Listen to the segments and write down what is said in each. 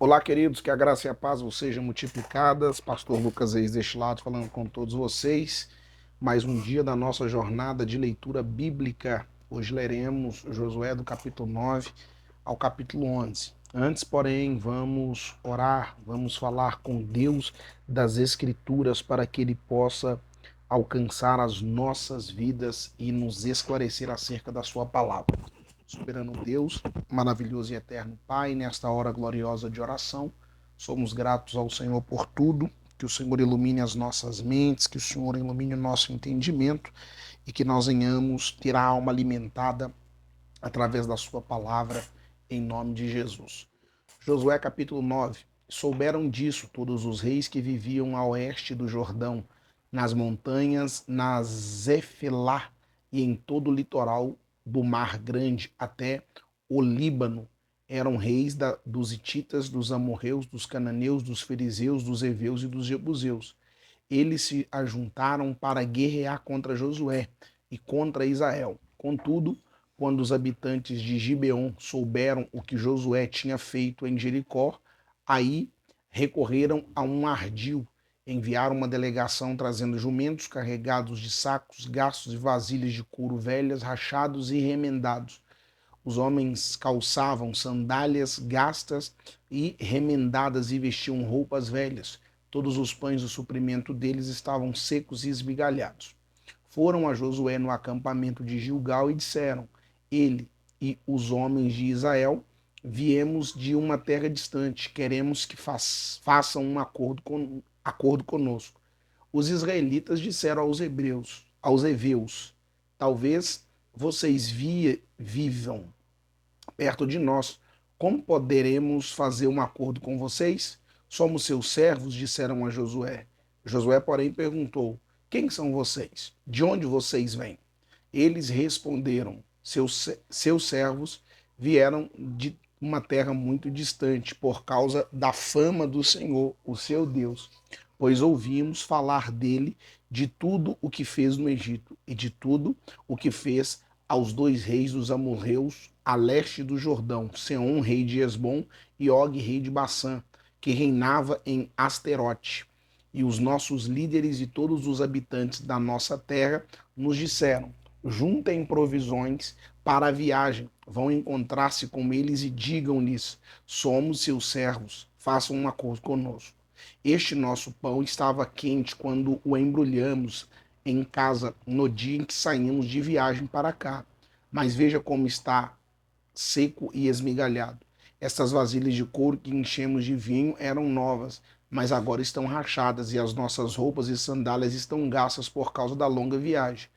Olá, queridos, que a graça e a paz vos sejam multiplicadas. Pastor Lucas Reis deste lado falando com todos vocês. Mais um dia da nossa jornada de leitura bíblica. Hoje leremos Josué do capítulo 9 ao capítulo 11. Antes, porém, vamos orar, vamos falar com Deus das Escrituras para que Ele possa alcançar as nossas vidas e nos esclarecer acerca da sua palavra. Soberano Deus, maravilhoso e eterno Pai, nesta hora gloriosa de oração, somos gratos ao Senhor por tudo, que o Senhor ilumine as nossas mentes, que o Senhor ilumine o nosso entendimento e que nós venhamos ter a alma alimentada através da sua palavra, em nome de Jesus. Josué capítulo 9. Souberam disso todos os reis que viviam a oeste do Jordão, nas montanhas, na Zefilá e em todo o litoral do Mar Grande até o Líbano. Eram reis dos hititas, dos amorreus, dos cananeus, dos fariseus, dos heveus e dos jebuseus. Eles se ajuntaram para guerrear contra Josué e contra Israel. Contudo, quando os habitantes de Gibeon souberam o que Josué tinha feito em Jericó, aí recorreram a um ardil, enviaram uma delegação trazendo jumentos carregados de sacos, gastos e vasilhas de couro velhas, rachados e remendados. Os homens calçavam sandálias gastas e remendadas e vestiam roupas velhas. Todos os pães do suprimento deles estavam secos e esmigalhados. Foram a Josué no acampamento de Gilgal e disseram: Ele e os homens de Israel viemos de uma terra distante, queremos que façam um acordo conosco. Os israelitas disseram aos heveus, talvez vocês vivam perto de nós. Como poderemos fazer um acordo com vocês? Somos seus servos, disseram a Josué. Josué, porém, perguntou: Quem são vocês? De onde vocês vêm? Eles responderam: seus servos vieram de uma terra muito distante por causa da fama do Senhor, o seu Deus, pois ouvimos falar dele, de tudo o que fez no Egito e de tudo o que fez aos dois reis dos amorreus a leste do Jordão, Seom, rei de Esbom, e Og, rei de Bassã, que reinava em Asterote. E os nossos líderes e todos os habitantes da nossa terra nos disseram: juntem provisões para a viagem, vão encontrar-se com eles e digam-lhes: somos seus servos, façam um acordo conosco. Este nosso pão estava quente quando o embrulhamos em casa no dia em que saímos de viagem para cá. Mas veja como está seco e esmigalhado. Estas vasilhas de couro que enchemos de vinho eram novas, mas agora estão rachadas e as nossas roupas e sandálias estão gastas por causa da longa viagem.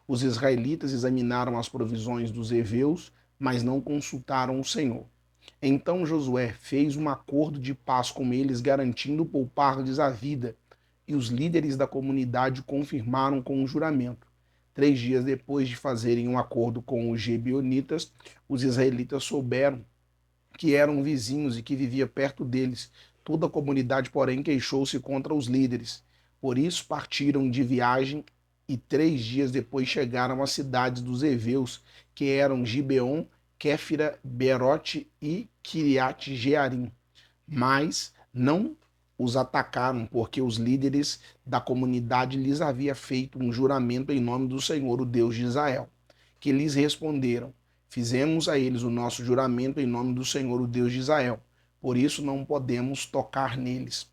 Os israelitas examinaram as provisões dos heveus, mas não consultaram o Senhor. Então Josué fez um acordo de paz com eles, garantindo poupar-lhes a vida, e os líderes da comunidade confirmaram com um juramento. 3 dias depois de fazerem um acordo com os gibeonitas, os israelitas souberam que eram vizinhos e que vivia perto deles. Toda a comunidade, porém, queixou-se contra os líderes. Por isso partiram de viagem e 3 dias depois chegaram às cidades dos heveus, que eram Gibeon, Kéfira, Berote e Kiriat Jearim. Mas não os atacaram, porque os líderes da comunidade lhes havia feito um juramento em nome do Senhor, o Deus de Israel, que lhes responderam: fizemos a eles o nosso juramento em nome do Senhor, o Deus de Israel, por isso não podemos tocar neles.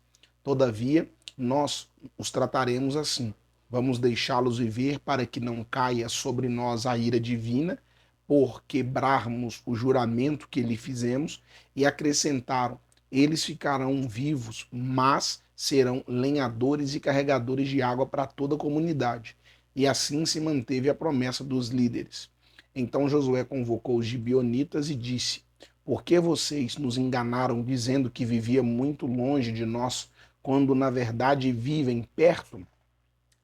Todavia, nós os trataremos assim. Vamos deixá-los viver para que não caia sobre nós a ira divina, por quebrarmos o juramento que lhe fizemos, e acrescentaram: eles ficarão vivos, mas serão lenhadores e carregadores de água para toda a comunidade. E assim se manteve a promessa dos líderes. Então Josué convocou os gibeonitas e disse: Por que vocês nos enganaram dizendo que vivia muito longe de nós, quando na verdade vivem perto?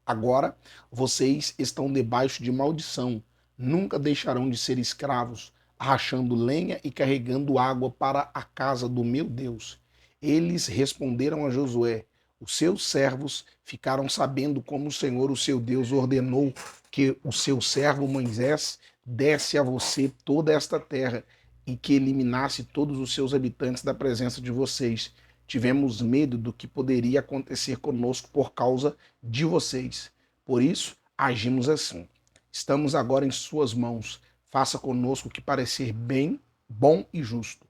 Agora vocês estão debaixo de maldição. Nunca deixarão de ser escravos, rachando lenha e carregando água para a casa do meu Deus. Eles responderam a Josué: Os seus servos ficaram sabendo como o Senhor, o seu Deus, ordenou que o seu servo Moisés desse a você toda esta terra, e que eliminasse todos os seus habitantes da presença de vocês. Tivemos medo do que poderia acontecer conosco por causa de vocês. Por isso, agimos assim. Estamos agora em suas mãos. Faça conosco o que parecer bem, bom e justo.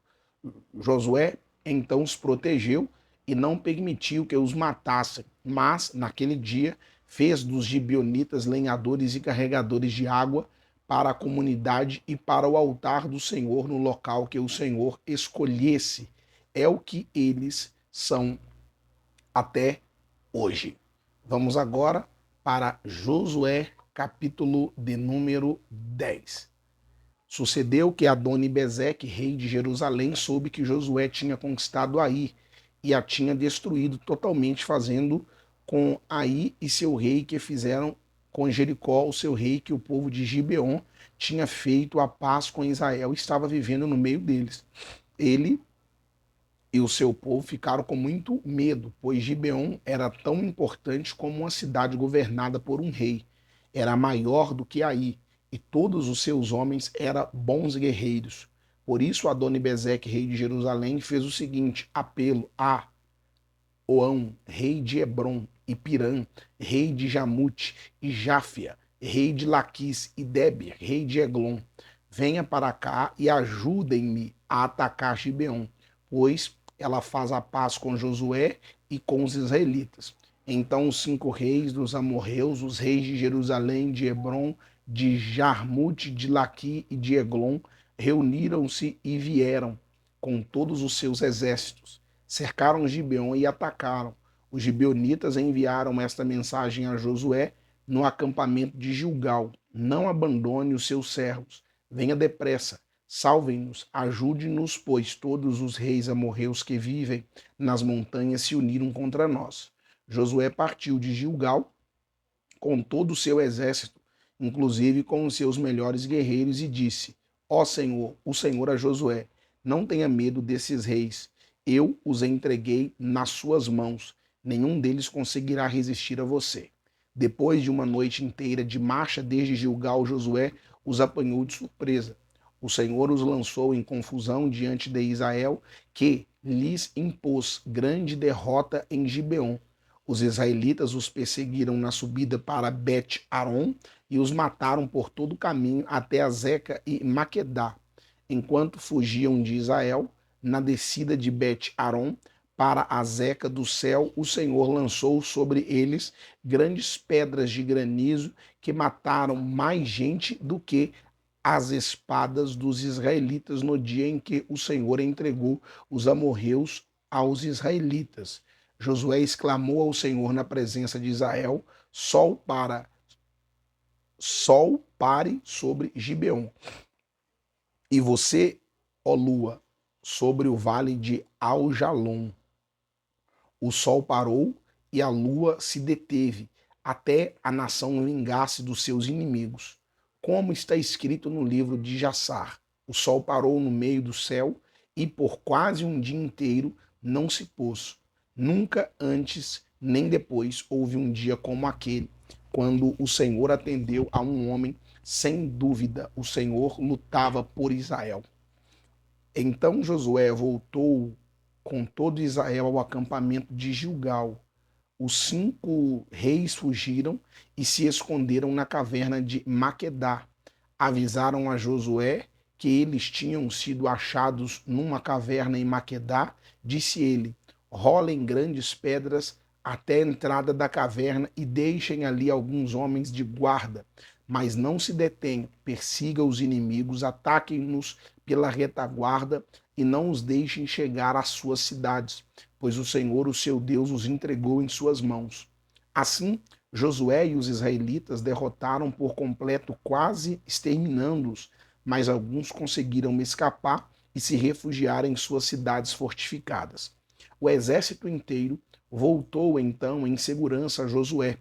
Josué então os protegeu e não permitiu que os matassem, mas, naquele dia, fez dos gibeonitas lenhadores e carregadores de água para a comunidade e para o altar do Senhor no local que o Senhor escolhesse. É o que eles são até hoje. Vamos agora para Josué, capítulo de número 10. Sucedeu que Adoni-Bezeque, rei de Jerusalém, soube que Josué tinha conquistado Ai e a tinha destruído totalmente, fazendo com Ai e seu rei que fizeram com Jericó, o seu rei, que o povo de Gibeon tinha feito a paz com Israel e estava vivendo no meio deles. Ele e o seu povo ficaram com muito medo, pois Gibeon era tão importante como uma cidade governada por um rei. Era maior do que Ai, e todos os seus homens eram bons guerreiros. Por isso Adoni-Bezeque, rei de Jerusalém, fez o seguinte apelo a Oão, rei de Hebron, e Pirã, rei de Jamute, e Jáfia, rei de Laquis, e Débir, rei de Eglon. Venha para cá e ajudem-me a atacar Gibeon, pois ela faz a paz com Josué e com os israelitas. Então os 5 reis dos amorreus, os reis de Jerusalém, de Hebron, de Jarmute, de Laqui e de Eglon, reuniram-se e vieram com todos os seus exércitos. Cercaram Gibeon e atacaram. Os gibeonitas enviaram esta mensagem a Josué no acampamento de Gilgal: não abandone os seus servos. Venha depressa, salvem-nos, ajude-nos, pois todos os reis amorreus que vivem nas montanhas se uniram contra nós. Josué partiu de Gilgal com todo o seu exército, inclusive com os seus melhores guerreiros, e disse: ó Senhor, o Senhor a Josué, não tenha medo desses reis. Eu os entreguei nas suas mãos. Nenhum deles conseguirá resistir a você. Depois de uma noite inteira de marcha desde Gilgal, Josué os apanhou de surpresa. O Senhor os lançou em confusão diante de Israel, que lhes impôs grande derrota em Gibeon. Os israelitas os perseguiram na subida para Bet-Aron e os mataram por todo o caminho até Azeca e Maquedá. Enquanto fugiam de Israel, na descida de Bet-Aron para Azeca do céu, o Senhor lançou sobre eles grandes pedras de granizo que mataram mais gente do que as espadas dos israelitas no dia em que o Senhor entregou os amorreus aos israelitas. Josué exclamou ao Senhor na presença de Israel: sol pare sobre Gibeon. E você, ó lua, sobre o vale de Aljalon. O sol parou e a lua se deteve, até a nação vingar-se dos seus inimigos. Como está escrito no livro de Jassar: o sol parou no meio do céu e por quase um dia inteiro não se pôs. Nunca antes nem depois houve um dia como aquele, quando o Senhor atendeu a um homem. Sem dúvida, o Senhor lutava por Israel. Então Josué voltou com todo Israel ao acampamento de Gilgal. Os 5 reis fugiram e se esconderam na caverna de Maquedá. Avisaram a Josué que eles tinham sido achados numa caverna em Maquedá. Disse ele: rolem grandes pedras até a entrada da caverna e deixem ali alguns homens de guarda. Mas não se detenham, persiga os inimigos, ataquem-nos pela retaguarda e não os deixem chegar às suas cidades, pois o Senhor, o seu Deus, os entregou em suas mãos. Assim, Josué e os israelitas derrotaram por completo, quase exterminando-os, mas alguns conseguiram escapar e se refugiar em suas cidades fortificadas. O exército inteiro voltou então em segurança a Josué,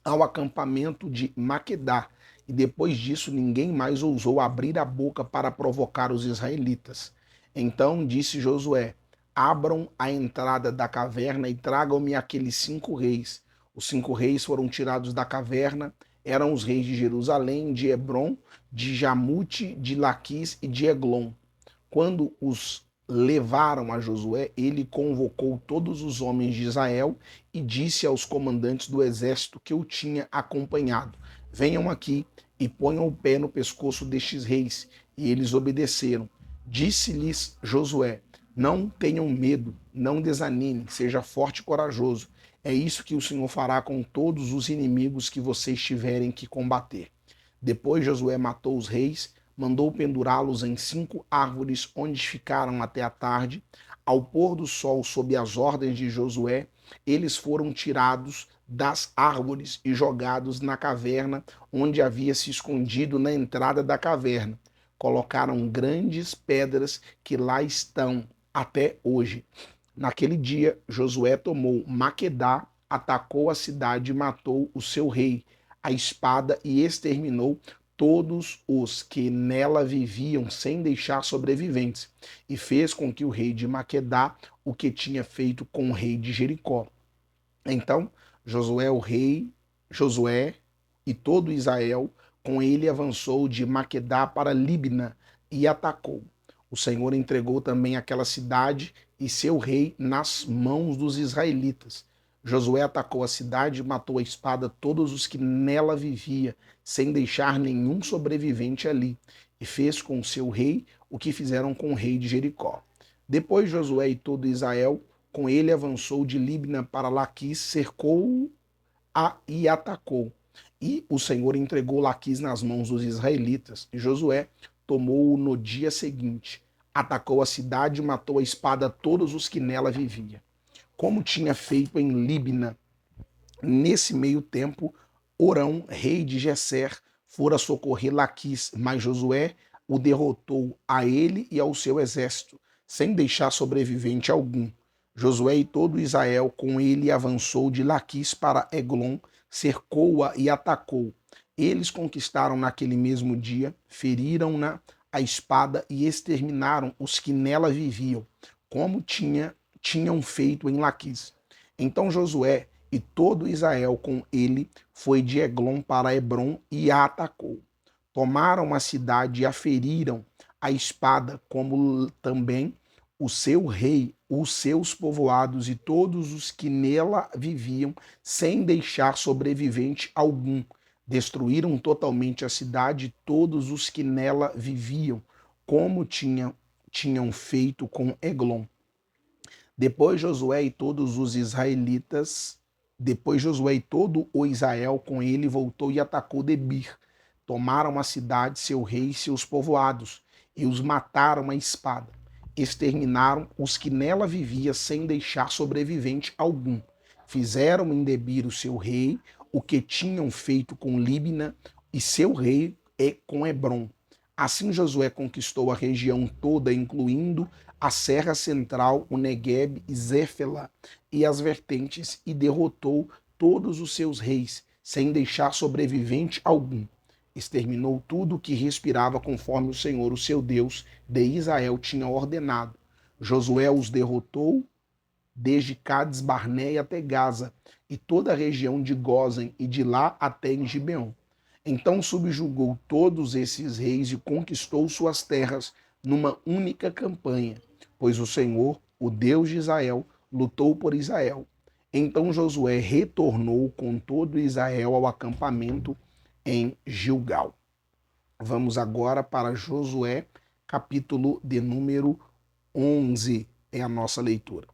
ao acampamento de Maquedá, e depois disso ninguém mais ousou abrir a boca para provocar os israelitas. Então disse Josué: abram a entrada da caverna e tragam-me aqueles 5 reis. Os 5 reis foram tirados da caverna, eram os reis de Jerusalém, de Hebron, de Jamute, de Laquis e de Eglon. Quando os levaram a Josué, ele convocou todos os homens de Israel e disse aos comandantes do exército que o tinha acompanhado: venham aqui e ponham o pé no pescoço destes reis. E eles obedeceram. Disse-lhes Josué: não tenham medo, não desanimem, seja forte e corajoso. É isso que o Senhor fará com todos os inimigos que vocês tiverem que combater. Depois Josué matou os reis, mandou pendurá-los em 5 árvores, onde ficaram até a tarde. Ao pôr do sol, sob as ordens de Josué, eles foram tirados das árvores e jogados na caverna, onde havia se escondido na entrada da caverna. Colocaram grandes pedras que lá estão até hoje. Naquele dia, Josué tomou Maquedá, atacou a cidade e matou o seu rei, a espada, e exterminou todos os que nela viviam, sem deixar sobreviventes, e fez com que o rei de Maquedá o que tinha feito com o rei de Jericó. Então, Josué e todo Israel, com ele avançou de Maquedá para Libna e atacou. O Senhor entregou também aquela cidade e seu rei nas mãos dos israelitas. Josué atacou a cidade e matou a espada todos os que nela vivia, sem deixar nenhum sobrevivente ali, e fez com o seu rei o que fizeram com o rei de Jericó. Depois Josué e todo Israel, com ele avançou de Libna para Laquis, cercou-a e atacou. E o Senhor entregou Laquis nas mãos dos israelitas. E Josué tomou-o no dia seguinte. Atacou a cidade e matou a espada todos os que nela viviam. Como tinha feito em Libna. Nesse meio tempo, Orão, rei de Gesser, fora socorrer Laquis, mas Josué o derrotou a ele e ao seu exército, sem deixar sobrevivente algum. Josué e todo Israel com ele avançou de Laquis para Eglon, cercou-a e atacou. Eles conquistaram naquele mesmo dia, feriram-na a espada e exterminaram os que nela viviam, como tinham feito em Laquis. Então Josué e todo Israel com ele foi de Eglon para Hebron e a atacou. Tomaram a cidade e a feriram a espada, como também o seu rei, os seus povoados e todos os que nela viviam, sem deixar sobrevivente algum. Destruíram totalmente a cidade e todos os que nela viviam, como tinham feito com Eglon. Depois Josué e todos os israelitas, depois Josué e todo o Israel com ele voltou e atacou Debir. Tomaram a cidade, seu rei e seus povoados, e os mataram à espada. Exterminaram os que nela viviam sem deixar sobrevivente algum. Fizeram em Debir o seu rei, o que tinham feito com Libna e seu rei com Hebron. Assim Josué conquistou a região toda, incluindo a Serra Central, o Negueb e Zéfela e as vertentes, e derrotou todos os seus reis, sem deixar sobrevivente algum. Exterminou tudo o que respirava, conforme o Senhor, o seu Deus, de Israel tinha ordenado. Josué os derrotou desde Cades Barneia até Gaza, e toda a região de Gósen, e de lá até em Gibeon. Então subjugou todos esses reis e conquistou suas terras numa única campanha, pois o Senhor, o Deus de Israel, lutou por Israel. Então Josué retornou com todo Israel ao acampamento em Gilgal. Vamos agora para Josué, capítulo de número 11, é a nossa leitura.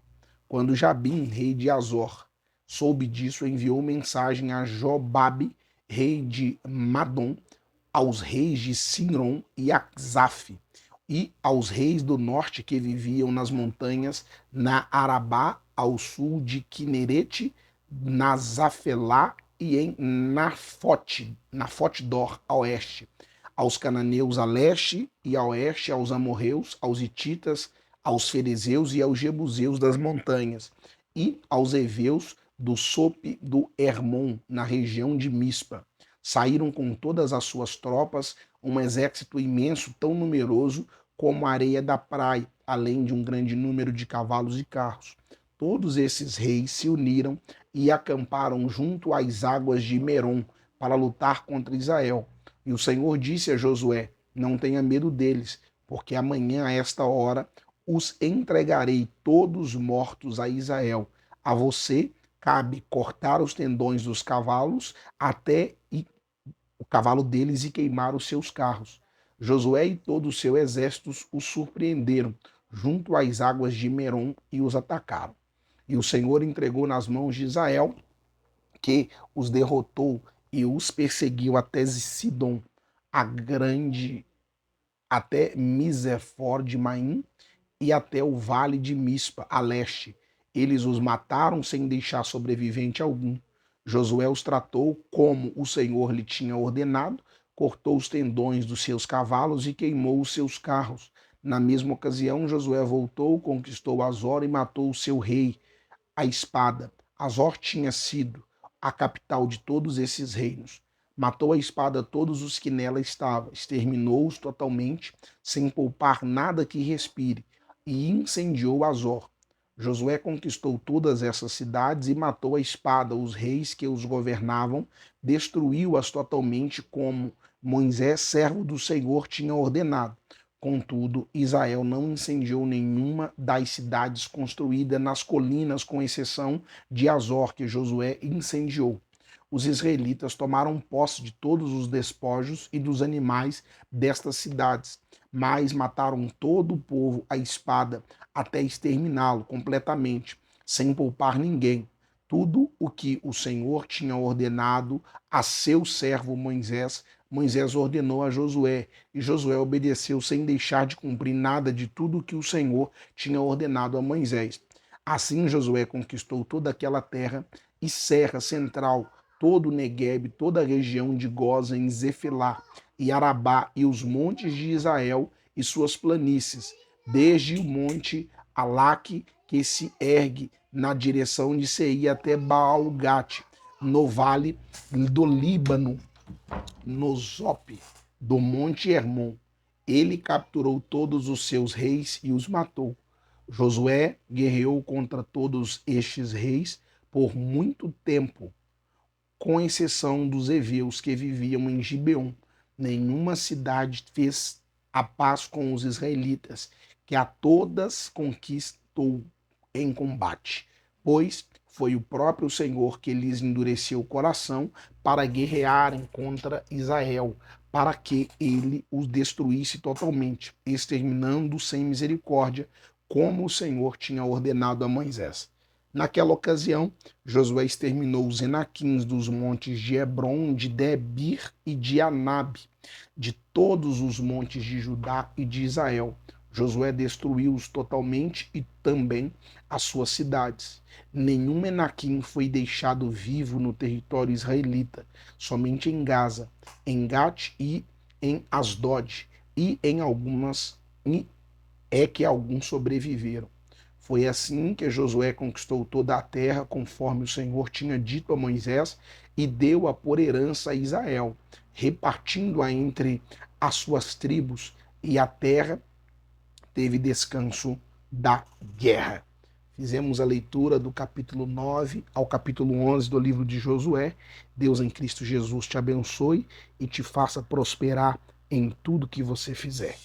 Quando Jabim, rei de Azor, soube disso, enviou mensagem a Jobabe, rei de Madom, aos reis de Sinron e Axaf, e aos reis do norte que viviam nas montanhas, na Arabá, ao sul de Quinerete, na Zafelá e em Nafote-dor, a oeste, aos cananeus a leste e a oeste, aos amorreus, aos hititas, aos ferezeus e aos jebuseus das montanhas, e aos heveus do Sope do Hermon, na região de Mispa. Saíram com todas as suas tropas, um exército imenso, tão numeroso como a areia da praia, além de um grande número de cavalos e carros. Todos esses reis se uniram e acamparam junto às águas de Merom para lutar contra Israel. E o Senhor disse a Josué: não tenha medo deles, porque amanhã a esta hora os entregarei todos mortos a Israel. A você cabe cortar os tendões dos cavalos até o cavalo deles e queimar os seus carros. Josué e todo o seu exército os surpreenderam junto às águas de Merom e os atacaram. E o Senhor entregou nas mãos de Israel, que os derrotou e os perseguiu até Sidom, a grande, até Miserfor de Maim e até o vale de Mispa, a leste. Eles os mataram sem deixar sobrevivente algum. Josué os tratou como o Senhor lhe tinha ordenado, cortou os tendões dos seus cavalos e queimou os seus carros. Na mesma ocasião, Josué voltou, conquistou Azor e matou o seu rei, a espada. Azor tinha sido a capital de todos esses reinos. Matou a espada todos os que nela estavam, exterminou-os totalmente, sem poupar nada que respire, e incendiou Azor. Josué conquistou todas essas cidades e matou a espada os reis que os governavam, destruiu-as totalmente como Moisés, servo do Senhor, tinha ordenado. Contudo, Israel não incendiou nenhuma das cidades construídas nas colinas, com exceção de Azor, que Josué incendiou. Os israelitas tomaram posse de todos os despojos e dos animais destas cidades, mas mataram todo o povo à espada até exterminá-lo completamente, sem poupar ninguém. Tudo o que o Senhor tinha ordenado a seu servo Moisés, Moisés ordenou a Josué, e Josué obedeceu sem deixar de cumprir nada de tudo o que o Senhor tinha ordenado a Moisés. Assim Josué conquistou toda aquela terra e serra central, todo o Neguebe, toda a região de Gósen, Zefilá e Arabá e os montes de Israel e suas planícies, desde o monte Alaque, que se ergue na direção de Seir, até Baal-Gate, no vale do Líbano, no Zope do monte Hermon. Ele capturou todos os seus reis e os matou. Josué guerreou contra todos estes reis por muito tempo, com exceção dos heveus que viviam em Gibeon. Nenhuma cidade fez a paz com os israelitas, que a todas conquistou em combate, pois foi o próprio Senhor que lhes endureceu o coração para guerrearem contra Israel, para que ele os destruísse totalmente, exterminando sem misericórdia, como o Senhor tinha ordenado a Moisés. Naquela ocasião, Josué exterminou os Enaquins dos montes de Hebron, de Debir e de Anabe, de todos os montes de Judá e de Israel. Josué destruiu-os totalmente e também as suas cidades. Nenhum Enaquim foi deixado vivo no território israelita, somente em Gaza, em Gat e em Asdod, e em algumas é que alguns sobreviveram. Foi assim que Josué conquistou toda a terra, conforme o Senhor tinha dito a Moisés, e deu-a por herança a Israel, repartindo-a entre as suas tribos, e a terra teve descanso da guerra. Fizemos a leitura do capítulo 9 ao capítulo 11 do livro de Josué. Deus em Cristo Jesus te abençoe e te faça prosperar em tudo que você fizer.